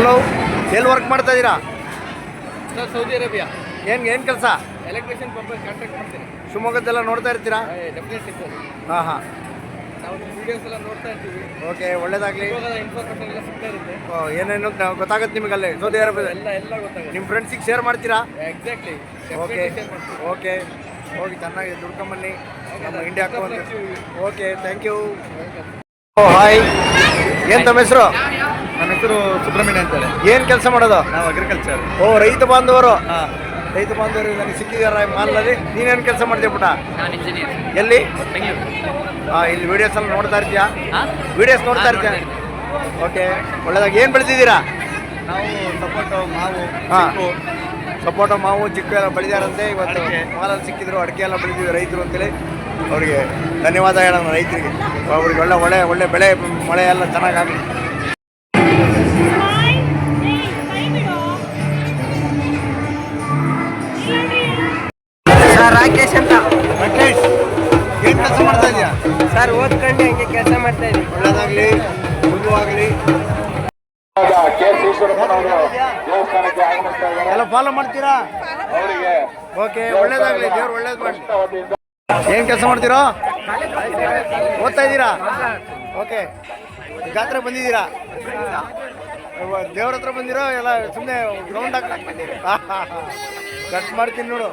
Hello, ಎಲ್ಲಿ work ಮಾಡ್ತಾ ಇದ್ದೀರಾ? Sir Saudi Arabia. ಏನು ಕೆಲಸ? ಎಲೆಕ್ಟ್ರಿಷಿಯನ್ ಪರ್ಪಸ್ ಕಾಂಟ್ರಾಕ್ಟ್ ಮಾಡ್ತೀನಿ. ಶಿವಮೊಗ್ಗದೆಲ್ಲ ನೋಡ್ತಾ ಇರ್ತೀರಾ? Definitely sir. ಹಾಂ ಹಾಂ, ನಾವು ವೀಡಿಯೋಸ್ ಎಲ್ಲ ನೋಡ್ತಾ ಇರ್ತೀವಿ. ಓಕೆ, ಒಳ್ಳೇದಾಗಲಿ. ಇವಾಗ ಇನ್ಫಾರ್ಮೇಷನ್ ಎಲ್ಲ ಸಿಗ್ತಾ ಇರುತ್ತೆ. ಏನೇನು ಗೊತ್ತಾಗುತ್ತೆ ನಿಮಗಲ್ಲೇ ಸೌದಿ ಅರೇಬಿಯಾ? ಎಲ್ಲ ಗೊತ್ತಾಗುತ್ತೆ. ನಿಮ್ಮ ಫ್ರೆಂಡ್ಸಿಗೆ ಶೇರ್ ಮಾಡ್ತೀರಾ? ಎಕ್ಸಾಕ್ಟ್ಲಿ. ಓಕೆ ಓಕೆ, ಹೋಗಿ ಚೆನ್ನಾಗಿ ದುಡ್ಕೊಂಬನ್ನಿ ನಮ್ಮ ಇಂಡಿಯಾಕ್ಕೂ ಅಂತ. Okay, thank you. ಹಾಯ್, ಏನು ತಮ್ಮ ಹೆಸರು? ನನ್ನ ಹೆಸರು ಸುಬ್ರಹ್ಮಣ್ಯ ಅಂತೇಳಿ. ಏನು ಕೆಲಸ ಮಾಡೋದು? ನಾವು ಅಗ್ರಿಕಲ್ಚರ್. ರೈತ ಬಾಂಧವರು. ಹಾಂ, ರೈತ ಬಾಂಧವರು ನನಗೆ ಸಿಕ್ಕಿದಾರ ಮಾಲ್ನಲ್ಲಿ. ನೀನೇನು ಕೆಲಸ ಮಾಡ್ತೀಯ ಪುಟ? ನಾನು ಇಂಜಿನಿಯರ್. ಎಲ್ಲಿ? ಬೆಂಗಳೂರು. ಇಲ್ಲಿ ವೀಡಿಯೋಸ್ ಎಲ್ಲ ನೋಡ್ತಾ ಇರ್ತೀಯಾ? ಹಾಂ, ವೀಡಿಯೋಸ್ ನೋಡ್ತಾ ಇರ್ತೀಯ? ಓಕೆ, ಒಳ್ಳೆದಾಗಿ. ಏನು ಬೆಳೆದಿದ್ದೀರಾ? ನಾವು ಸಪೋಟೊ, ಮಾವು, ಹಾಂ, ಚಿಕ್ಕು. ಸಪೋಟ, ಮಾವು, ಚಿಕ್ಕು ಎಲ್ಲ ಬೆಳೆದಾರಂತೆ. ಇವತ್ತು ಅಡಿಕೆ. ಮಾಲಲ್ಲಿ ಸಿಕ್ಕಿದ್ರು, ಅಡಿಕೆ ಎಲ್ಲ ಬೆಳೆದಿದ್ರು ರೈತರು ಅಂತೇಳಿ. ಅವರಿಗೆ ಧನ್ಯವಾದ ಹೇಳೋಣ ರೈತರಿಗೆ. ಅವ್ರಿಗೆ ಒಳ್ಳೆ ಬೆಳೆ, ಮಳೆ ಎಲ್ಲ ಚೆನ್ನಾಗಾಗಲಿ. ಸರ್ ರಾಕೇಶ್ ಅಂತ. ರಾಕೇಶ್, ಏನು ಕೆಲಸ ಮಾಡ್ತಾ ಇದೆಯಾ? ಸರ್ ಓದ್ಕೊಂಡು ಹಂಗೆ ಕೆಲಸ ಮಾಡ್ತಾ ಇದ್ದೀನಿ. ಒಳ್ಳೆದಾಗಲಿ, ಮುಂದುವಾಗಲಿ. ಎಲ್ಲ ಫಾಲೋ ಮಾಡ್ತೀರಾ? ಓಕೆ, ಒಳ್ಳೇದಾಗಲಿ, ದೇವ್ರು ಒಳ್ಳೇದು ಮಾಡಲಿ. ಏನು ಕೆಲಸ ಮಾಡ್ತೀರೋ? ಓದ್ತಾ ಇದ್ದೀರಾ? ಓಕೆ, ಜಾತ್ರೆ ಬಂದಿದ್ದೀರಾ? ದೇವ್ರ ಹತ್ರ ಬಂದಿರೋ ಎಲ್ಲ ಸುಮ್ಮನೆ ಗ್ರೌಂಡ್ ಹಾಕಿ ಕಟ್ ಮಾಡ್ತೀನಿ ನೋಡು.